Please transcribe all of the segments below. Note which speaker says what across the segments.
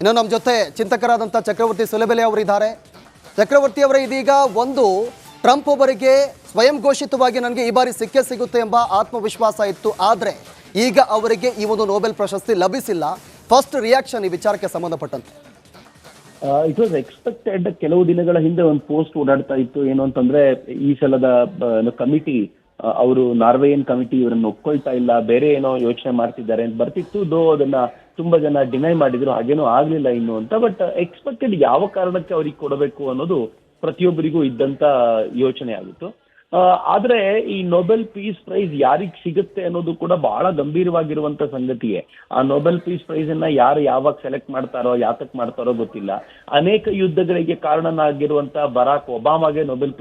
Speaker 1: ಇನ್ನು ನಮ್ಮ ಜೊತೆ ಚಿಂತಕರಾದಂಥ ಚಕ್ರವರ್ತಿ ಸುಲೆಬೆಲೆ ಅವರಿದ್ದಾರೆ. ಚಕ್ರವರ್ತಿ ಅವರೇ, ಇದೀಗ ಒಂದು ಟ್ರಂಪ್ ಅವರಿಗೆ ಸ್ವಯಂ ಘೋಷಿತವಾಗಿ ನನಗೆ ಈ ಬಾರಿ ಸಿಕ್ಕೇ ಸಿಗುತ್ತೆ ಎಂಬ ಆತ್ಮವಿಶ್ವಾಸ ಇತ್ತು. ಆದರೆ ಈಗ ಅವರಿಗೆ ಈ ಒಂದು ನೊಬೆಲ್ ಪ್ರಶಸ್ತಿ ಲಭಿಸಿಲ್ಲ. ಫಸ್ಟ್ ರಿಯಾಕ್ಷನ್ ಈ ವಿಚಾರಕ್ಕೆ ಸಂಬಂಧಪಟ್ಟಂತೆ?
Speaker 2: It was expected. ಕೆಲವು ದಿನಗಳ ಹಿಂದೆ ಒಂದು ಪೋಸ್ಟ್ ಓಡಾಡ್ತಾ ಇತ್ತು, ಏನು ಅಂತಂದ್ರೆ ಈ ಸಲದ ಕಮಿಟಿ, ಅವರು ನಾರ್ವೇಯನ್ ಕಮಿಟಿ ಇವರನ್ನು ಒಪ್ಕೊಳ್ತಾ ಇಲ್ಲ, ಬೇರೆ ಏನೋ ಯೋಚನೆ ಮಾಡ್ತಿದ್ದಾರೆ ಅಂತ ಬರ್ತಿತ್ತು. ಅದನ್ನ ತುಂಬಾ ಜನ ಡಿನೈ ಮಾಡಿದ್ರು, ಹಾಗೇನೋ ಆಗ್ಲಿಲ್ಲ ಇನ್ನು ಅಂತ. ಬಟ್ ಎಕ್ಸ್ಪೆಕ್ಟೆಡ್ ಯಾವ ಕಾರಣಕ್ಕೆ ಅವ್ರಿಗೆ ಕೊಡಬೇಕು ಅನ್ನೋದು ಪ್ರತಿಯೊಬ್ಬರಿಗೂ ಇದ್ದಂತ ಯೋಚನೆ ಆಗಿತ್ತು. ಆದ್ರೆ ಈ ನೊಬೆಲ್ ಪೀಸ್ ಪ್ರೈಸ್ ಯಾರಿಗ್ ಸಿಗುತ್ತೆ ಅನ್ನೋದು ಕೂಡ ಬಹಳ ಗಂಭೀರವಾಗಿರುವಂತ ಸಂಗತಿಯೇ. ಆ ನೊಬೆಲ್ ಪೀಸ್ ಪ್ರೈಸ್ ಅನ್ನ ಯಾರು ಯಾವಾಗ ಸೆಲೆಕ್ಟ್ ಮಾಡ್ತಾರೋ, ಯಾತಕ್ ಮಾಡ್ತಾರೋ ಗೊತ್ತಿಲ್ಲ. ಅನೇಕ ಯುದ್ಧಗಳಿಗೆ ಕಾರಣನಾಗಿರುವಂತ ಬರಾಕ್ ಒಬಾಮಾಗೆ ನೊಬೆಲ್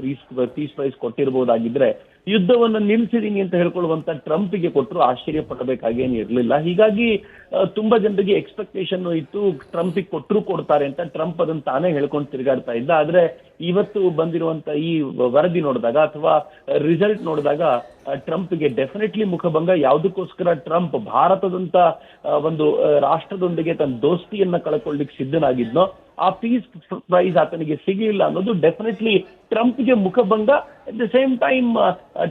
Speaker 2: ಪೀಸ್ ಪ್ರೈಸ್ ಕೊಟ್ಟಿರ್ಬೋದಾಗಿದ್ರೆ, ಯುದ್ಧವನ್ನು ನಿಲ್ಲಿಸಿದೀನಿ ಅಂತ ಹೇಳ್ಕೊಳ್ಳುವಂತ ಟ್ರಂಪ್ಗೆ ಕೊಟ್ಟರು ಆಶ್ಚರ್ಯ ಪಡಬೇಕಾಗೇನು ಇರಲಿಲ್ಲ. ಹೀಗಾಗಿ ತುಂಬಾ ಜನರಿಗೆ ಎಕ್ಸ್ಪೆಕ್ಟೇಷನ್ ಇತ್ತು, ಟ್ರಂಪ್ಗೆ ಕೊಟ್ಟರು ಕೊಡ್ತಾರೆ ಅಂತ. ಟ್ರಂಪ್ ಅದನ್ನ ತಾನೇ ಹೇಳ್ಕೊಂಡು ತಿರುಗಾಡ್ತಾ ಇದ್ದ. ಆದ್ರೆ ಇವತ್ತು ಬಂದಿರುವಂತ ಈ ವರದಿ ನೋಡಿದಾಗ ಅಥವಾ ರಿಸಲ್ಟ್ ನೋಡಿದಾಗ ಟ್ರಂಪ್ಗೆ ಡೆಫಿನೆಟ್ಲಿ ಮುಖಭಂಗ. ಯಾವುದಕ್ಕೋಸ್ಕರ ಟ್ರಂಪ್ ಭಾರತದಂತ ಒಂದು ರಾಷ್ಟ್ರದೊಂದಿಗೆ ತನ್ನ ದೋಸ್ತಿಯನ್ನ ಕಳ್ಕೊಳ್ಳಿಕ್ಕೆ ಸಿದ್ಧನಾಗಿದ್ನೋ, ಆ ಪೀಸ್ ಪ್ರೈಸ್ ಆತನಿಗೆ ಸಿಗಲಿಲ್ಲ ಅನ್ನೋದು ಡೆಫಿನೆಟ್ಲಿ ಟ್ರಂಪ್ಗೆ ಮುಖಭಂಗ. At the same time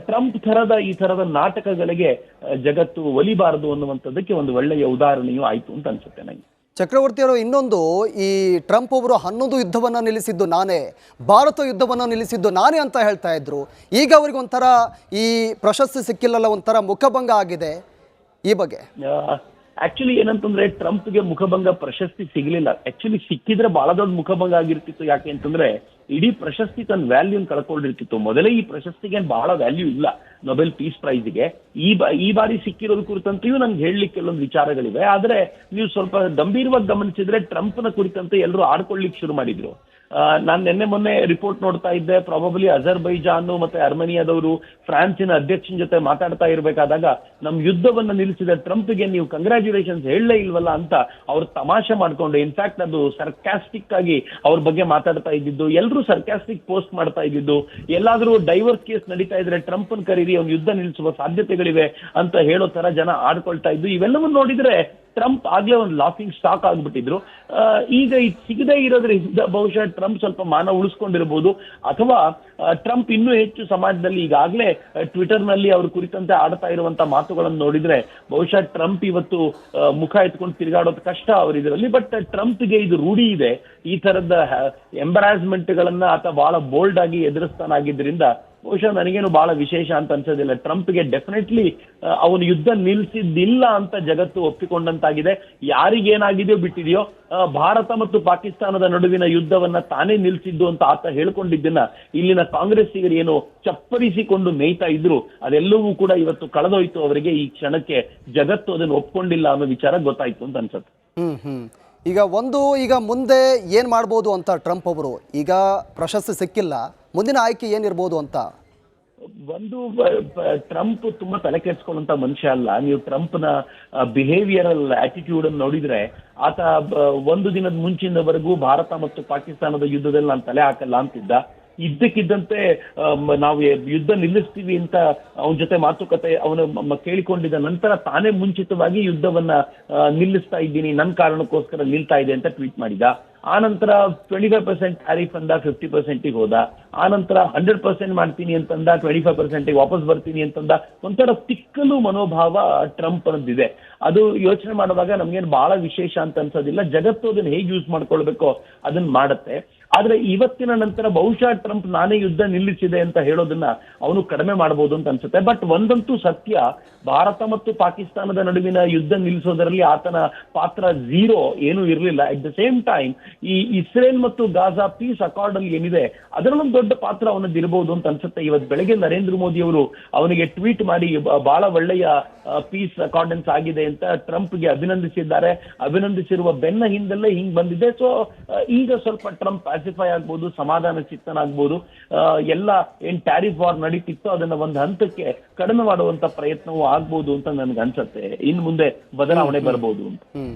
Speaker 2: Trump ಈ ತರದ ನಾಟಕಗಳಿಗೆ ಜಗತ್ತು ಒಲಿಬಾರದು ಅನ್ನುವಂಥದ್ದಕ್ಕೆ ಒಂದು ಒಳ್ಳೆಯ ಉದಾಹರಣೆಯೂ ಆಯ್ತು ಅಂತ ಅನ್ಸುತ್ತೆ ನನಗೆ.
Speaker 1: ಚಕ್ರವರ್ತಿ ಅವರು, ಇನ್ನೊಂದು, ಈ ಟ್ರಂಪ್ ಅವರು 11 ಯುದ್ಧವನ್ನು ನಿಲ್ಲಿಸಿದ್ದು ನಾನೇ, ಭಾರತ ಯುದ್ಧವನ್ನು ನಿಲ್ಲಿಸಿದ್ದು ನಾನೇ ಅಂತ ಹೇಳ್ತಾ ಇದ್ರು. ಈಗ ಅವ್ರಿಗೆ ಒಂಥರ ಈ ಪ್ರಶಸ್ತಿ ಸಿಕ್ಕಿಲ್ಲಲ್ಲ, ಒಂಥರ ಮುಖಭಂಗ ಆಗಿದೆ. ಈ ಬಗ್ಗೆ
Speaker 2: ಆಕ್ಚುಲಿ ಏನಂತಂದ್ರೆ, ಟ್ರಂಪ್ಗೆ ಮುಖಭಂಗ ಪ್ರಶಸ್ತಿ ಸಿಗ್ಲಿಲ್ಲ. ಆಕ್ಚುಲಿ ಸಿಕ್ಕಿದ್ರೆ ಬಹಳ ದೊಡ್ಡ ಮುಖಭಂಗ ಆಗಿರ್ತಿತ್ತು. ಯಾಕೆ ಅಂತಂದ್ರೆ ಇಡೀ ಪ್ರಶಸ್ತಿ ತನ್ನ ವ್ಯಾಲ್ಯೂನ್ ಕಳ್ಕೊಂಡಿರ್ತಿತ್ತು. ಮೊದಲೇ ಈ ಪ್ರಶಸ್ತಿಗೆ ಬಹಳ ವ್ಯಾಲ್ಯೂ ಇಲ್ಲ ನೊಬೆಲ್ ಪೀಸ್ ಪ್ರೈಸ್ಗೆ. ಈ ಬಾರಿ ಸಿಕ್ಕಿರೋದು ಕುರಿತಂತೆಯೂ ನಂಗೆ ಹೇಳಲಿಕ್ಕೆ ಕೆಲವೊಂದು ವಿಚಾರಗಳಿವೆ. ಆದ್ರೆ ನೀವು ಸ್ವಲ್ಪ ಗಂಭೀರವಾಗಿ ಗಮನಿಸಿದ್ರೆ ಟ್ರಂಪ್ನ ಕುರಿತಂತೆ ಎಲ್ಲರೂ ಆಡ್ಕೊಳ್ಳಿಕ್ಕೆ ಶುರು ಮಾಡಿದ್ರು. ನಾನು ನಿನ್ನೆ ಮೊನ್ನೆ ರಿಪೋರ್ಟ್ ನೋಡ್ತಾ ಇದ್ದೆ, ಪ್ರಾಬಬ್ಲಿ ಅಜರ್ಬೈಜಾನ್ ಮತ್ತೆ ಅರ್ಮೇನಿಯಾದವರು ಫ್ರಾನ್ಸಿನ ಅಧ್ಯಕ್ಷನ ಜೊತೆ ಮಾತಾಡ್ತಾ ಇರ್ಬೇಕಾದಾಗ, ನಮ್ ಯುದ್ಧವನ್ನ ನಿಲ್ಲಿಸಿದ ಟ್ರಂಪ್ಗೆ ನೀವು ಕಂಗ್ರಾಚ್ಯುಲೇಷನ್ಸ್ ಹೇಳಲೇ ಇಲ್ವಲ್ಲ ಅಂತ ಅವ್ರು ತಮಾಷೆ ಮಾಡ್ಕೊಂಡು, ಇನ್ಫ್ಯಾಕ್ಟ್ ಅದು ಸರ್ಕಾಸ್ಟಿಕ್ ಆಗಿ ಅವ್ರ ಬಗ್ಗೆ ಮಾತಾಡ್ತಾ ಇದ್ದಿದ್ದು, ಎಲ್ಲರೂ ಸರ್ಕಾಸ್ಟಿಕ್ ಪೋಸ್ಟ್ ಮಾಡ್ತಾ ಇದ್ದಿದ್ದು, ಎಲ್ಲಾದ್ರೂ ಡೈವರ್ಸ್ ಕೇಸ್ ನಡೀತಾ ಇದ್ರೆ ಟ್ರಂಪ್ನ ಕರೀರಿ, ಅವ್ನು ಯುದ್ಧ ನಿಲ್ಲಿಸುವ ಸಾಧ್ಯತೆಗಳಿವೆ ಅಂತ ಹೇಳೋ ತರ ಜನ ಆಡ್ಕೊಳ್ತಾ ಇದ್ದು. ಇವೆಲ್ಲವನ್ನ ನೋಡಿದ್ರೆ ಟ್ರಂಪ್ ಆಗ್ಲೇ ಒಂದು ಲಾಫಿಂಗ್ ಸ್ಟಾಕ್ ಆಗ್ಬಿಟ್ಟಿದ್ರು. ಈಗ ಇದು ಸಿಗದೇ ಇರೋದ್ರಿಂದ ಬಹುಶಃ ಟ್ರಂಪ್ ಸ್ವಲ್ಪ ಮಾನ ಉಳಿಸ್ಕೊಂಡಿರ್ಬೋದು, ಅಥವಾ ಟ್ರಂಪ್ ಇನ್ನೂ ಹೆಚ್ಚು ಸಮಾಜದಲ್ಲಿ ಈಗಾಗಲೇ ಟ್ವಿಟರ್ ನಲ್ಲಿ ಅವ್ರ ಕುರಿತಂತೆ ಆಡ್ತಾ ಇರುವಂತ ಮಾತುಗಳನ್ನು ನೋಡಿದ್ರೆ ಬಹುಶಃ ಟ್ರಂಪ್ ಇವತ್ತು ಮುಖ ಎತ್ಕೊಂಡು ತಿರುಗಾಡೋದು ಕಷ್ಟ ಅವ್ರ ಇದರಲ್ಲಿ. ಬಟ್ ಟ್ರಂಪ್ಗೆ ಇದು ರೂಢಿ ಇದೆ, ಈ ತರದ ಎಂಬರಾಸ್ಮೆಂಟ್ ಗಳನ್ನ ಆತ ಬಹಳ ಬೋಲ್ಡ್ ಆಗಿ ಎದುರಿಸ್ತಾನಾಗಿದ್ರಿಂದ ಬಹುಶಃ ನನಗೇನು ಬಹಳ ವಿಶೇಷ ಅಂತ ಅನ್ಸೋದಿಲ್ಲ. ಟ್ರಂಪ್ಗೆ ಡೆಫಿನೆಟ್ಲಿ ಅವನು ಯುದ್ಧ ನಿಲ್ಸಿದ್ದಿಲ್ಲ ಅಂತ ಜಗತ್ತು ಒಪ್ಪಿಕೊಂಡಂತಾಗಿದೆ. ಯಾರಿಗೇನಾಗಿದೆಯೋ ಬಿಟ್ಟಿದೆಯೋ, ಭಾರತ ಮತ್ತು ಪಾಕಿಸ್ತಾನದ ನಡುವಿನ ಯುದ್ಧವನ್ನ ತಾನೇ ನಿಲ್ಸಿದ್ದು ಅಂತ ಆತ ಹೇಳ್ಕೊಂಡಿದ್ದನ್ನ ಇಲ್ಲಿನ ಕಾಂಗ್ರೆಸ್ಸಿಗರು ಏನು ಚಪ್ಪರಿಸಿಕೊಂಡು ಮೇಯ್ತಾ ಇದ್ರು, ಅದೆಲ್ಲವೂ ಕೂಡ ಇವತ್ತು ಕಳೆದೋಯ್ತು ಅವರಿಗೆ. ಈ ಕ್ಷಣಕ್ಕೆ ಜಗತ್ತು ಅದನ್ನು ಒಪ್ಕೊಂಡಿಲ್ಲ ಅನ್ನೋ ವಿಚಾರ ಗೊತ್ತಾಯ್ತು ಅಂತ ಅನ್ಸುತ್ತೆ.
Speaker 1: ಈಗ ಮುಂದೆ ಏನ್ ಮಾಡ್ಬೋದು ಅಂತ ಟ್ರಂಪ್ ಅವರು, ಈಗ ಪ್ರಶಸ್ತಿ ಸಿಕ್ಕಿಲ್ಲ, ಮುಂದಿನ ಆಯ್ಕೆ ಏನಿರ್ಬೋದು ಅಂತ?
Speaker 2: ಟ್ರಂಪ್ ತುಂಬಾ ತಲೆ ಕೆಡಿಸ್ಕೊಳ್ಳುವಂತ ಮನುಷ್ಯ ಅಲ್ಲ. ನೀವು ಟ್ರಂಪ್ನ ಬಿಹೇವಿಯರಲ್ ಆಟಿಟ್ಯೂಡ್ ಅನ್ನು ನೋಡಿದ್ರೆ, ಆತ ಒಂದು ದಿನದ ಮುಂಚಿನವರೆಗೂ ಭಾರತ ಮತ್ತು ಪಾಕಿಸ್ತಾನದ ಯುದ್ಧದಲ್ಲಿ ನಾನು ತಲೆ ಹಾಕಲ್ಲ ಅಂತಿದ್ದ. ಇದ್ದಕ್ಕಿದ್ದಂತೆ ನಾವು ಯುದ್ಧ ನಿಲ್ಲಿಸ್ತೀವಿ ಅಂತ ಅವನ ಜೊತೆ ಮಾತುಕತೆ ಅವನು ಕೇಳಿಕೊಂಡಿದ್ದ ನಂತರ ತಾನೇ ಮುಂಚಿತವಾಗಿ ಯುದ್ಧವನ್ನ ನಿಲ್ಲಿಸ್ತಾ ಇದ್ದೀನಿ, ನನ್ನ ಕಾರಣಕ್ಕೋಸ್ಕರ ನಿಲ್ತಾ ಇದೆ ಅಂತ ಟ್ವೀಟ್ ಮಾಡಿದ. ಆನಂತರ 25% ಟ್ಯಾರಿಫ್ ಅಂದ 50% ಹೋದ. ಆನಂತರ 100% ಮಾಡ್ತೀನಿ ಅಂತಂದ, 25% ವಾಪಸ್ ಬರ್ತೀನಿ ಅಂತಂದ. ಒಂಥರ ತಿಕ್ಕಲು ಮನೋಭಾವ ಟ್ರಂಪ್ ಅನ್ನೋದಿದೆ. ಅದು ಯೋಚನೆ ಮಾಡುವಾಗ ನಮ್ಗೇನು ಬಹಳ ವಿಶೇಷ ಅಂತ ಅನ್ಸೋದಿಲ್ಲ. ಜಗತ್ತು ಅದನ್ನ ಹೇಗೆ ಯೂಸ್ ಮಾಡ್ಕೊಳ್ಬೇಕೋ ಅದನ್ನ ಮಾಡುತ್ತೆ. ಆದ್ರೆ ಇವತ್ತಿನ ನಂತರ ಬಹುಶಃ ಟ್ರಂಪ್ ನಾನೇ ಯುದ್ಧ ನಿಲ್ಲಿಸಿದೆ ಅಂತ ಹೇಳೋದನ್ನ ಅವನು ಕಡಿಮೆ ಮಾಡಬಹುದು ಅಂತ ಅನ್ಸುತ್ತೆ. ಬಟ್ ಒಂದಂತೂ ಸತ್ಯ, ಭಾರತ ಮತ್ತು ಪಾಕಿಸ್ತಾನದ ನಡುವಿನ ಯುದ್ಧ ನಿಲ್ಲಿಸೋದರಲ್ಲಿ ಆತನ ಪಾತ್ರ ಝೀರೋ, ಏನೂ ಇರಲಿಲ್ಲ. ಅಟ್ ದ ಸೇಮ್ ಟೈಮ್ ಈ ಇಸ್ರೇಲ್ ಮತ್ತು ಗಾಜಾ ಪೀಸ್ ಅಕಾರ್ಡ್ ಅಲ್ಲಿ ಏನಿದೆ ಅದರಲ್ಲೊಂದು ದೊಡ್ಡ ಪಾತ್ರ ಅವನದ್ದು ಇರಬಹುದು ಅಂತ ಅನ್ಸುತ್ತೆ. ಇವತ್ತು ಬೆಳಗ್ಗೆ ನರೇಂದ್ರ ಮೋದಿ ಅವರು ಅವನಿಗೆ ಟ್ವೀಟ್ ಮಾಡಿ ಬಹಳ ಒಳ್ಳೆಯ ಪೀಸ್ ಅಕಾರ್ಡೆನ್ಸ್ ಆಗಿದೆ ಅಂತ ಟ್ರಂಪ್ಗೆ ಅಭಿನಂದಿಸಿದ್ದಾರೆ. ಅಭಿನಂದಿಸಿರುವ ಬೆನ್ನ ಹಿಂದೆಲ್ಲೇ ಹಿಂಗ್ ಬಂದಿದೆ. ಸೊ ಈಗ ಸ್ವಲ್ಪ ಟ್ರಂಪ್ ಪ್ಯಾಸಿಫೈ ಆಗ್ಬೋದು, ಸಮಾಧಾನ ಚಿತ್ತನಾಗ್ಬೋದು. ಎಲ್ಲ ಏನ್ ಟ್ಯಾರಿಫ್ ವಾರ್ ನಡೀತಿತ್ತು ಅದನ್ನ ಒಂದು ಹಂತಕ್ಕೆ ಕಡಿಮೆ ಮಾಡುವಂತ ಪ್ರಯತ್ನವೂ ಆಗ್ಬೋದು ಅಂತ ನನ್ಗೆ ಅನ್ಸುತ್ತೆ. ಇನ್ನು ಮುಂದೆ ಬದಲಾವಣೆ ಬರಬಹುದು ಅಂತ.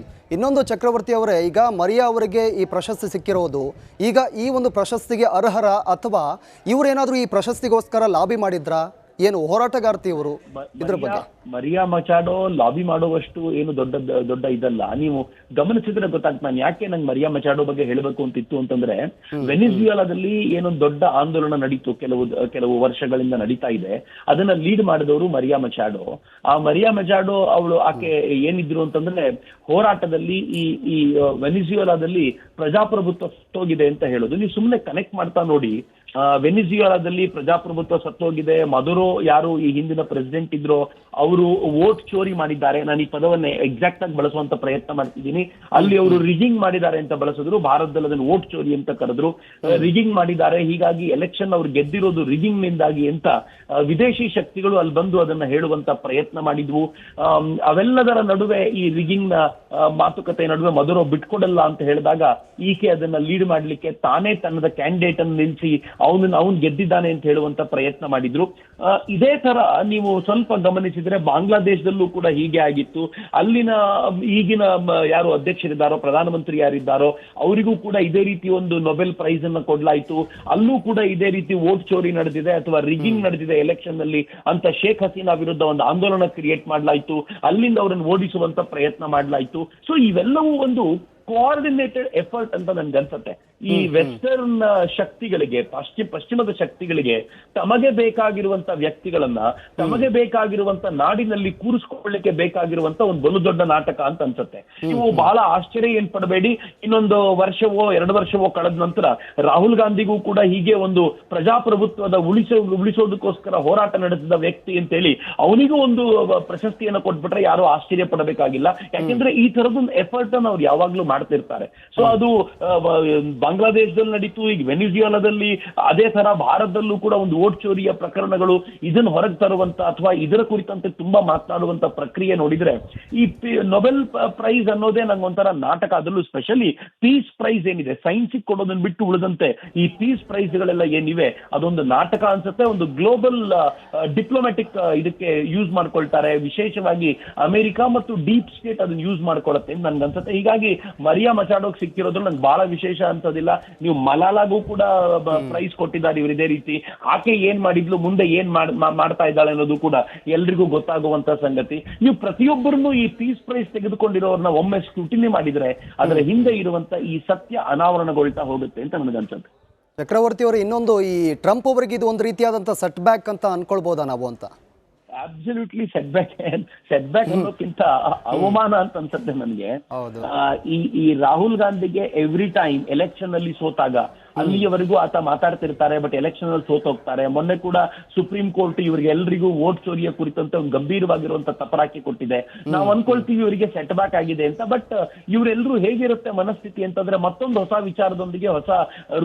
Speaker 1: ಇನ್ನೊಂದು ಚಕ್ರವರ್ತಿ ಅವರೇ, ಈಗ ಮರಿಯಾ ಅವರಿಗೆ ಈ ಪ್ರಶಸ್ತಿ ಸಿಕ್ಕಿರೋದು, ಈಗ ಈ ಒಂದು ಪ್ರಶಸ್ತಿಗೆ ಅರ್ಹರ ಅಥವಾ ಇವರೇನಾದ್ರೂ ಈ ಪ್ರಶಸ್ತಿಗೋಸ್ಕರ ಲಾಬಿ ಮಾಡಿದ್ರಾ? ಏನು ಹೋರಾಟಗಾರ್ತಿ ಇವರು ಇದ್ರ ಬಗ್ಗೆ?
Speaker 2: ಮರಿಯಾ ಮಚಾಡೋ ಲಾಬಿ ಮಾಡುವಷ್ಟು ಏನು ದೊಡ್ಡ ಇದಲ್ಲ. ನೀವು ಗಮನಿಸಿದ್ರೆ ಗೊತ್ತಾಗ್ತದೆ. ನಾನು ಯಾಕೆ ನಂಗೆ ಮರಿಯಾ ಮಚಾಡೋ ಬಗ್ಗೆ ಹೇಳಬೇಕು ಅಂತಿತ್ತು ಅಂತಂದ್ರೆ, ವೆನಿಜುವೆಲಾದಲ್ಲಿ ಏನು ದೊಡ್ಡ ಆಂದೋಲನ ನಡೀತು, ಕೆಲವು ವರ್ಷಗಳಿಂದ ನಡೀತಾ ಇದೆ. ಅದನ್ನ ಲೀಡ್ ಮಾಡಿದವರು ಮರಿಯಾ ಮಚಾಡೋ. ಆ ಮರಿಯಾ ಮಚಾಡೋ ಆಕೆ ಏನಿದ್ರು ಅಂತಂದ್ರೆ, ಹೋರಾಟದಲ್ಲಿ ಈ ವೆನಿಜುವೆಲಾದಲ್ಲಿ ಪ್ರಜಾಪ್ರಭುತ್ವ ಸತ್ತೋಗಿದೆ ಅಂತ ಹೇಳೋದು. ನೀವು ಸುಮ್ಮನೆ ಕನೆಕ್ಟ್ ಮಾಡ್ತಾ ನೋಡಿ, ವೆನಿಜುವೆಲಾದಲ್ಲಿ ಪ್ರಜಾಪ್ರಭುತ್ವ ಸತ್ತೋಗಿದೆ. ಮದುರೋ ಯಾರು ಈ ಹಿಂದಿನ ಪ್ರೆಸಿಡೆಂಟ್ ಇದ್ರೋ ಅವರು ವೋಟ್ ಚೋರಿ ಮಾಡಿದ್ದಾರೆ. ನಾನು ಈ ಪದವನ್ನ ಎಕ್ಸಾಕ್ಟ್ ಆಗಿ ಬಳಸುವಂತ ಪ್ರಯತ್ನ ಮಾಡ್ತಿದ್ದೀನಿ. ಅಲ್ಲಿ ಅವರು ರಿಗಿಂಗ್ ಮಾಡಿದ್ದಾರೆ ಅಂತ ಬಳಸಿದ್ರು. ಭಾರತದಲ್ಲಿ ಅದನ್ನು ವೋಟ್ ಚೋರಿ ಅಂತ ಕರೆದ್ರು. ರಿಗಿಂಗ್ ಮಾಡಿದ್ದಾರೆ, ಹೀಗಾಗಿ ಎಲೆಕ್ಷನ್ ಅವ್ರು ಗೆದ್ದಿರೋದು ರಿಗಿಂಗ್ ನಿಂದಾಗಿ ಅಂತ ವಿದೇಶಿ ಶಕ್ತಿಗಳು ಅಲ್ಲಿ ಬಂದು ಅದನ್ನ ಹೇಳುವಂತ ಪ್ರಯತ್ನ ಮಾಡಿದ್ವು. ಅವೆಲ್ಲದರ ನಡುವೆ ಈ ರಿಗಿಂಗ್ ನ ಮಾತುಕತೆ ನಡುವೆ ಮದುರೋ ಬಿಟ್ಕೊಡಲ್ಲ ಅಂತ ಹೇಳಿದಾಗ ಈಕೆ ಅದನ್ನ ಲೀಡ್ ಮಾಡ್ಲಿಕ್ಕೆ ತಾನೇ ತನ್ನದ ಕ್ಯಾಂಡಿಡೇಟ್ ಅನ್ನು ನಿಲ್ಲಿಸಿ ಅವನು ಗೆದ್ದಿದ್ದಾನೆ ಅಂತ ಹೇಳುವಂತ ಪ್ರಯತ್ನ ಮಾಡಿದ್ರು. ಇದೇ ತರ ನೀವು ಸ್ವಲ್ಪ ಗಮನಿಸಿದ್ರೆ ಬಾಂಗ್ಲಾದೇಶದಲ್ಲೂ ಕೂಡ ಹೀಗೆ ಆಗಿತ್ತು. ಅಲ್ಲಿನ ಈಗಿನ ಯಾರು ಅಧ್ಯಕ್ಷರಿದ್ದಾರೋ, ಪ್ರಧಾನಮಂತ್ರಿ ಯಾರಿದ್ದಾರೋ ಅವರಿಗೂ ಕೂಡ ಇದೇ ರೀತಿ ಒಂದು ನೊಬೆಲ್ ಪ್ರೈಸ್ ಅನ್ನ ಕೊಡ್ಲಾಯ್ತು. ಅಲ್ಲೂ ಕೂಡ ಇದೇ ರೀತಿ ವೋಟ್ ಚೋರಿ ನಡೆದಿದೆ ಅಥವಾ ರಿಗಿಂಗ್ ನಡೆದಿದೆ ಎಲೆಕ್ಷನ್ ನಲ್ಲಿ ಅಂತ ಶೇಖ್ ಹಸೀನಾ ವಿರುದ್ಧ ಒಂದು ಆಂದೋಲನ ಕ್ರಿಯೇಟ್ ಮಾಡ್ಲಾಯ್ತು. ಅಲ್ಲಿಂದ ಅವರನ್ನು ಓಡಿಸುವಂತ ಪ್ರಯತ್ನ ಮಾಡ್ಲಾಯ್ತು. ಸೊ ಇವೆಲ್ಲವೂ ಒಂದು ಕೋಆರ್ಡಿನೇಟೆಡ್ ಎಫರ್ಟ್ ಅಂತ ನನ್ಗೆ ಅನ್ಸುತ್ತೆ. ಈ ವೆಸ್ಟರ್ನ್ ಶಕ್ತಿಗಳಿಗೆ, ಪಶ್ಚಿಮದ ಶಕ್ತಿಗಳಿಗೆ ತಮಗೆ ಬೇಕಾಗಿರುವಂತ ವ್ಯಕ್ತಿಗಳನ್ನ ತಮಗೆ ಬೇಕಾಗಿರುವಂತ ನಾಡಿನಲ್ಲಿ ಕೂರಿಸ್ಕೊಳ್ಳಿಕ್ಕೆ ಬೇಕಾಗಿರುವಂತ ಒಂದು ಬಲು ದೊಡ್ಡ ನಾಟಕ ಅಂತ ಅನ್ಸುತ್ತೆ. ನೀವು ಬಹಳ ಆಶ್ಚರ್ಯ ಏನ್ ಪಡಬೇಡಿ. ಇನ್ನೊಂದು ವರ್ಷವೋ 2 ವರ್ಷವೋ ಕಳೆದ ನಂತರ ರಾಹುಲ್ ಗಾಂಧಿಗೂ ಕೂಡ ಹೀಗೆ ಒಂದು ಪ್ರಜಾಪ್ರಭುತ್ವದ ಉಳಿಸೋದಕ್ಕೋಸ್ಕರ ಹೋರಾಟ ನಡೆಸಿದ ವ್ಯಕ್ತಿ ಅಂತೇಳಿ ಅವನಿಗೂ ಒಂದು ಪ್ರಶಸ್ತಿಯನ್ನು ಕೊಟ್ಬಿಟ್ರೆ ಯಾರು ಆಶ್ಚರ್ಯ ಪಡಬೇಕಾಗಿಲ್ಲ. ಯಾಕೆಂದ್ರೆ ಈ ತರದೊಂದು ಎಫರ್ಟ್ ಅನ್ನು ಅವ್ರು ಯಾವಾಗ್ಲೂ ಮಾಡ್ತಿರ್ತಾರೆ. ಸೊ ಅದು ಬಾಂಗ್ಲಾದೇಶದಲ್ಲಿ ನಡೀತು, ಈಗ ವೆನಿಜುವೆಲಾದಲ್ಲಿ ಅದೇ ತರ ಭಾರತದಲ್ಲೂ ಕೂಡ ಒಂದು ವೋಟ್ ಚೋರಿಯ ಪ್ರಕರಣಗಳು ಇದನ್ನು ಹೊರಗೆ ತರುವಂತ ಅಥವಾ ಇದರ ಕುರಿತಂತೆ ತುಂಬಾ ಮಾತನಾಡುವಂತ ಪ್ರಕ್ರಿಯೆ ನೋಡಿದ್ರೆ ಈ ನೊಬೆಲ್ ಪ್ರೈಸ್ ಅನ್ನೋದೇ ನಂಗೊಂಥರ ನಾಟಕ. ಅದರಲ್ಲೂ ಸ್ಪೆಷಲಿ ಪೀಸ್ ಪ್ರೈಸ್ ಏನಿದೆ, ಸೈನ್ಸಿಗೆ ಕೊಡೋದನ್ನ ಬಿಟ್ಟು ಉಳಿದಂತೆ ಈ ಪೀಸ್ ಪ್ರೈಸ್ಗಳೆಲ್ಲ ಏನಿವೆ ಅದೊಂದು ನಾಟಕ ಅನ್ಸುತ್ತೆ. ಒಂದು ಗ್ಲೋಬಲ್ ಡಿಪ್ಲೊಮ್ಯಾಟಿಕ್ ಇದಕ್ಕೆ ಯೂಸ್ ಮಾಡ್ಕೊಳ್ತಾರೆ. ವಿಶೇಷವಾಗಿ ಅಮೆರಿಕ ಮತ್ತು ಡೀಪ್ ಸ್ಟೇಟ್ ಅದನ್ನ ಯೂಸ್ ಮಾಡ್ಕೊಳತ್ತೆ ಅಂತ ನನ್ಗನ್ಸುತ್ತೆ. ಹೀಗಾಗಿ ಮರಿಯಾ ಮಚಾಡೋಕ್ ಸಿಕ್ಕಿರೋದು ನಂಗೆ ಬಹಳ ವಿಶೇಷ ಅನ್ಸೋದಿಲ್ಲ. ನೀವು ಮಲಾಲಾಗೂ ಕೂಡ ಪ್ರೈಸ್ ಕೊಟ್ಟಿದ್ದಾರೆ ಇವರು ಇದೇ ರೀತಿ. ಆಕೆ ಏನ್ ಮಾಡಿದ್ಲು, ಮುಂದೆ ಏನ್ ಮಾಡ್ತಾ ಇದ್ದಾಳೆ ಅನ್ನೋದು ಕೂಡ ಎಲ್ರಿಗೂ ಗೊತ್ತಾಗುವಂತ ಸಂಗತಿ. ನೀವು ಪ್ರತಿಯೊಬ್ಬರನ್ನು ಈ ಪೀಸ್ ಪ್ರೈಸ್ ತೆಗೆದುಕೊಂಡಿರೋರ್ನ ಒಮ್ಮೆ ಸ್ಕ್ರೂಟಿನಿ ಮಾಡಿದ್ರೆ ಅದರ ಹಿಂದೆ ಇರುವಂತ ಈ ಸತ್ಯ ಅನಾವರಣಗೊಳ್ತಾ ಹೋಗುತ್ತೆ ಅಂತ ನನಗನ್ಸುತ್ತೆ.
Speaker 1: ಚಕ್ರವರ್ತಿ ಅವರು, ಇನ್ನೊಂದು ಈ ಟ್ರಂಪ್ ಅವರಿಗೆ ಇದು ಒಂದು ರೀತಿಯಾದಂತ ಸೆಟ್ ಬ್ಯಾಕ್ ಅಂತ ಅನ್ಕೊಳ್ಬಹುದಾ ನಾವು ಅಂತ?
Speaker 2: ಅಬ್ಸಲ್ಯೂಟ್ಲಿ ಸೆಟ್ಬ್ಯಾಕ್ ಅನ್ನೋಕ್ಕಿಂತ ಅವಮಾನ ಅಂತ ಅನ್ಸುತ್ತೆ ನನಗೆ. ಈ ರಾಹುಲ್ ಗಾಂಧಿಗೆ ಎವ್ರಿ ಟೈಮ್ ಎಲೆಕ್ಷನ್ ಅಲ್ಲಿ ಸೋತಾಗ ಅಲ್ಲಿಯವರೆಗೂ ಆತ ಮಾತಾಡ್ತಿರ್ತಾರೆ, ಬಟ್ ಎಲೆಕ್ಷನ್ ಅಲ್ಲಿ ಸೋತೋಗ್ತಾರೆ. ಮೊನ್ನೆ ಕೂಡ ಸುಪ್ರೀಂ ಕೋರ್ಟ್ ಇವರಿಗೆ ಎಲ್ರಿಗೂ ವೋಟ್ ಚೋರಿಯ ಕುರಿತಂತೆ ಒಂದು ಗಂಭೀರವಾಗಿರುವಂತ ತಪರಾಕಿ ಕೊಟ್ಟಿದೆ. ನಾವು ಅನ್ಕೊಳ್ತೀವಿ ಇವರಿಗೆ ಸೆಟ್ ಬ್ಯಾಕ್ ಆಗಿದೆ ಅಂತ, ಬಟ್ ಇವರೆಲ್ಲರೂ ಹೇಗಿರುತ್ತೆ ಮನಸ್ಥಿತಿ ಅಂತಂದ್ರೆ ಮತ್ತೊಂದು ಹೊಸ ವಿಚಾರದೊಂದಿಗೆ ಹೊಸ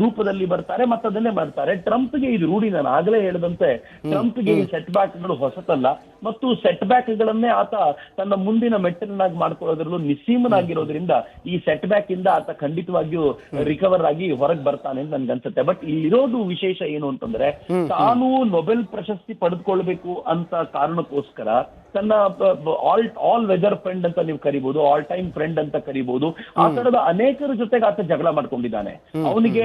Speaker 2: ರೂಪದಲ್ಲಿ ಬರ್ತಾರೆ, ಮತ್ತದನ್ನೇ ಮಾಡ್ತಾರೆ. ಟ್ರಂಪ್ಗೆ ಇದು ರೂಢಿ. ನಾನು ಆಗಲೇ ಹೇಳಿದಂತೆ ಟ್ರಂಪ್ಗೆ ಈ ಸೆಟ್ ಬ್ಯಾಕ್ಗಳು ಹೊಸತಲ್ಲ, ಮತ್ತು ಸೆಟ್ ಬ್ಯಾಕ್ ಗಳನ್ನೇ ಆತ ತನ್ನ ಮುಂದಿನ ಮೆಟ್ಟಲನ್ನಾಗಿ ಮಾಡ್ಕೊಳ್ಳೋದ್ರಲ್ಲೂ ನಿಸ್ಸೀಮನಾಗಿರೋದ್ರಿಂದ ಈ ಸೆಟ್ ಬ್ಯಾಕ್ ಇಂದ ಆತ ಖಂಡಿತವಾಗಿಯೂ ರಿಕವರ್ ಆಗಿ ಹೊರಗೆ ಬರ್ತಾನೆ ಅಂತ ನನ್ಗನ್ಸುತ್ತೆ. ಬಟ್ ಇಲ್ಲಿರೋದು ವಿಶೇಷ ಏನು ಅಂತಂದ್ರೆ, ತಾನು ನೊಬೆಲ್ ಪ್ರಶಸ್ತಿ ಪಡೆದುಕೊಳ್ಬೇಕು ಅಂತ ಕಾರಣಕ್ಕೋಸ್ಕರ ತನ್ನ ಆಲ್ ವೆದರ್ ಫ್ರೆಂಡ್ ಅಂತ ನೀವು ಕರಿಬಹುದು, ಆಲ್ ಟೈಮ್ ಫ್ರೆಂಡ್ ಅಂತ ಕರಿಬಹುದು, ಆ ತರದ ಅನೇಕರ ಜೊತೆಗೆ ಆತ ಜಗಳ ಮಾಡ್ಕೊಂಡಿದ್ದಾನೆ. ಅವನಿಗೆ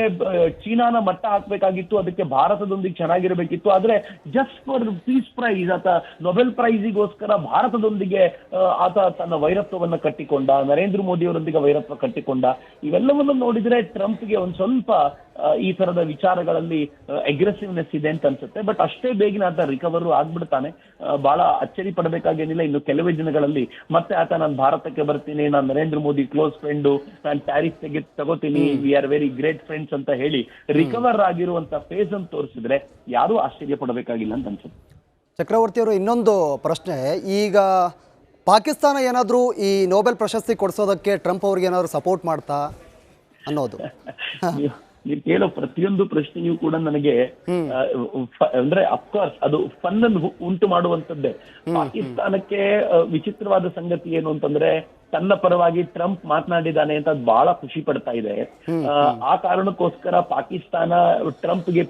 Speaker 2: ಚೀನಾನ ಮಟ್ಟ ಹಾಕ್ಬೇಕಾಗಿತ್ತು, ಅದಕ್ಕೆ ಭಾರತದೊಂದಿಗೆ ಚೆನ್ನಾಗಿರ್ಬೇಕಿತ್ತು. ಆದ್ರೆ ಜಸ್ಟ್ ಫಾರ್ ಪೀಸ್ ಪ್ರೈಸ್ ಆತ ನೊಬೆಲ್ ಪ್ರೈಸಿಗೋಸ್ಕರ ಭಾರತದೊಂದಿಗೆ ಆತ ತನ್ನ ವೈರತ್ವವನ್ನ ಕಟ್ಟಿಕೊಂಡ, ನರೇಂದ್ರ ಮೋದಿ ಅವರೊಂದಿಗೆ ವೈರತ್ವ ಕಟ್ಟಿಕೊಂಡ. ಇವೆಲ್ಲವನ್ನು ನೋಡಿದ್ರೆ ಟ್ರಂಪ್ಗೆ ಒಂದ್ ಸ್ವಲ್ಪ ಈ ತರದ ವಿಚಾರಗಳಲ್ಲಿ ಅಗ್ರೆಸಿವ್ನೆಸ್ ಇದೆ ಅಂತ ಅನ್ಸುತ್ತೆ. ಬಟ್ ಅಷ್ಟೇ ಬೇಗನೆ ಆತ ರಿಕವರ್ ಆಗ್ಬಿಡ್ತಾನೆ. ಬಹಳ ಅಚ್ಚರಿ ಪಡಬೇಕಾಗೇನಿಲ್ಲ. ಇನ್ನು ಕೆಲವೇ ದಿನಗಳಲ್ಲಿ ಮತ್ತೆ ಆತ ನಾನು ಭಾರತಕ್ಕೆ ಬರ್ತೀನಿ, ನಾನು ನರೇಂದ್ರ ಮೋದಿ ಕ್ಲೋಸ್ ಫ್ರೆಂಡ್, ನಾನು ಟ್ಯಾರಿಫ್ ತಗೋತೀನಿ, we are very great friends ಅಂತ ಹೇಳಿ ರಿಕವರ್ ಆಗಿರುವಂತ ಫೇಸ್ ಅಂತ ತೋರಿಸಿದ್ರೆ ಯಾರೂ ಆಶ್ಚರ್ಯ ಪಡಬೇಕಾಗಿಲ್ಲ ಅಂತ ಅನ್ಸುತ್ತೆ.
Speaker 1: ಚಕ್ರವರ್ತಿ ಅವರು, ಇನ್ನೊಂದು ಪ್ರಶ್ನೆ. ಈಗ ಪಾಕಿಸ್ತಾನ ಏನಾದರೂ ಈ ನೊಬೆಲ್ ಪ್ರಶಸ್ತಿ ಕೊಡಿಸೋದಕ್ಕೆ ಟ್ರಂಪ್ ಅವ್ರಿಗೆ ಏನಾದರೂ ಸಪೋರ್ಟ್ ಮಾಡ್ತಾ ಅನ್ನೋದು?
Speaker 2: ನೀವು ಕೇಳೋ ಪ್ರತಿಯೊಂದು ಪ್ರಶ್ನೆಯೂ ಕೂಡ ನನಗೆ ಅಂದ್ರೆ ಅಫ್ಕೋರ್ಸ್ ಅದು ಫನ್ ಅನ್ನು ಉಂಟು ಮಾಡುವಂತದ್ದೇ. ಪಾಕಿಸ್ತಾನಕ್ಕೆ ವಿಚಿತ್ರವಾದ ಸಂಗತಿ ಏನು ಅಂತಂದ್ರೆ, ತನ್ನ ಪರವಾಗಿ ಟ್ರಂಪ್ ಮಾತನಾಡಿದ್ದಾನೆ ಅಂತ ಅದು ಬಹಳ ಖುಷಿ ಪಡ್ತಾ ಇದೆ. ಆ ಕಾರಣಕ್ಕೋಸ್ಕರ ಪಾಕಿಸ್ತಾನ ಟ್ರಂಪ್ಗೆ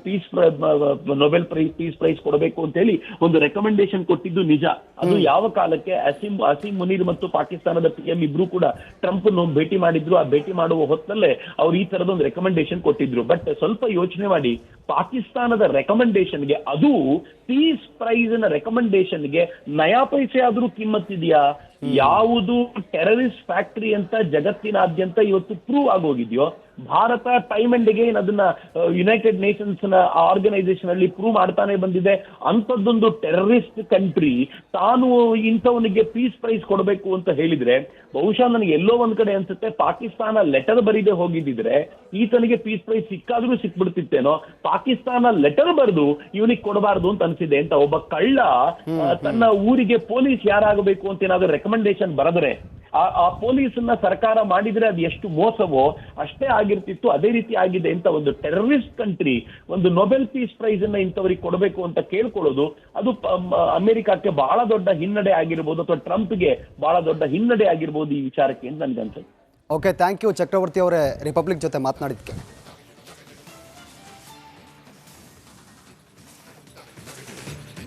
Speaker 2: ನೊಬೆಲ್ ಪೀಸ್ ಪ್ರೈಸ್ ಕೊಡಬೇಕು ಅಂತ ಹೇಳಿ ಒಂದು ರೆಕಮೆಂಡೇಶನ್ ಕೊಟ್ಟಿದ್ದು ನಿಜ. ಅದು ಯಾವ ಕಾಲಕ್ಕೆ ಅಸೀಂ ಮುನೀರ್ ಮತ್ತು ಪಾಕಿಸ್ತಾನದ PM ಇಬ್ರು ಕೂಡ ಟ್ರಂಪ್ ಭೇಟಿ ಮಾಡಿದ್ರು. ಆ ಭೇಟಿ ಮಾಡುವ ಹೊತ್ತಲ್ಲೇ ಅವ್ರು ಈ ತರದ ಒಂದು ರೆಕಮೆಂಡೇಶನ್ ಕೊಟ್ಟಿದ್ರು. ಬಟ್ ಸ್ವಲ್ಪ ಯೋಚನೆ ಮಾಡಿ, ಪಾಕಿಸ್ತಾನದ ರೆಕಮೆಂಡೇಶನ್ಗೆ, ಅದು ಪೀಸ್ ಪ್ರೈಸ್ ನ ರೆಕಮೆಂಡೇಶನ್ಗೆ ನಯಾ ಪೈಸೆ ಆದ್ರೂ ಕಿಮ್ಮತ್ತಿದೆಯಾ? ಯಾವುದು ಟೆರರಿಸ್ಟ್ ಫ್ಯಾಕ್ಟರಿ ಅಂತ ಜಗತ್ತಿನಾದ್ಯಂತ ಇವತ್ತು ಪ್ರೂವ್ ಆಗೋಗಿದೆಯೋ, ಭಾರತ ಟೈಮ್ ಅಂಡ್ ಅಗೈನ್ ಅದನ್ನ ಯುನೈಟೆಡ್ ನೇಷನ್ಸ್ ನ ಆರ್ಗನೈಸೇಷನ್ ಅಲ್ಲಿ ಪ್ರೂವ್ ಮಾಡ್ತಾನೆ ಬಂದಿದೆ. ಅಂಥದ್ದೊಂದು ಟೆರರಿಸ್ಟ್ ಕಂಟ್ರಿ ತಾನು ಇಂಥವನಿಗೆ ಪೀಸ್ ಪ್ರೈಸ್ ಕೊಡಬೇಕು ಅಂತ ಹೇಳಿದ್ರೆ, ಬಹುಶಃ ನನಗೆ ಎಲ್ಲೋ ಒಂದ್ ಕಡೆ ಅನ್ಸುತ್ತೆ ಪಾಕಿಸ್ತಾನ ಲೆಟರ್ ಬರೀದೆ ಹೋಗಿದ್ದಿದ್ರೆ ಈತನಿಗೆ ಪೀಸ್ ಪ್ರೈಸ್ ಸಿಕ್ಕಾದ್ರೂ ಸಿಕ್ಬಿಡ್ತಿತ್ತೇನೋ. ಪಾಕಿಸ್ತಾನ ಲೆಟರ್ ಬರೆದು ಇವನಿಗೆ ಕೊಡಬಾರ್ದು ಅಂತ ಅನ್ಸಿದೆ ಅಂತ. ಒಬ್ಬ ಕಳ್ಳ ತನ್ನ ಊರಿಗೆ ಪೊಲೀಸ್ ಯಾರಾಗಬೇಕು ಅಂತ ಏನಾದ್ರೂ ರೆಕಮೆಂಡೇಶನ್ ಬರೆದ್ರೆ ಆ ಪೊಲೀಸನ್ನ ಸರ್ಕಾರ ಮಾಡಿದ್ರೆ ಅದು ಎಷ್ಟು ಮೋಸವೋ ಅಷ್ಟೇ ಆಗಿರ್ತಿತ್ತು. ಅದೇ ರೀತಿ ಆಗಿದೆ ಅಂತ ಒಂದು ಟೆರರಿಸ್ಟ್ ಕಂಟ್ರಿ ಒಂದು ನೊಬೆಲ್ ಪೀಸ್ ಪ್ರೈಸ್ ಅನ್ನ ಇಂಥವ್ರಿಗೆ ಕೊಡಬೇಕು ಅಂತ ಕೇಳ್ಕೊಳ್ಳೋದು, ಅದು ಅಮೆರಿಕಕ್ಕೆ ಬಹಳ ದೊಡ್ಡ ಹಿನ್ನಡೆ ಆಗಿರ್ಬೋದು, ಅಥವಾ ಟ್ರಂಪ್ಗೆ ಬಹಳ ದೊಡ್ಡ ಹಿನ್ನಡೆ ಆಗಿರ್ಬೋದು ಈ ವಿಚಾರಕ್ಕೆ ಅಂತ ನನ್ಗೆ ಅನ್ಸುತ್ತೆ.
Speaker 1: ಓಕೆ, ಥ್ಯಾಂಕ್ ಯು ಚಕ್ರವರ್ತಿ ಅವರೇ ರಿಪಬ್ಲಿಕ್ ಜೊತೆ ಮಾತನಾಡಿದ್ದಕ್ಕೆ.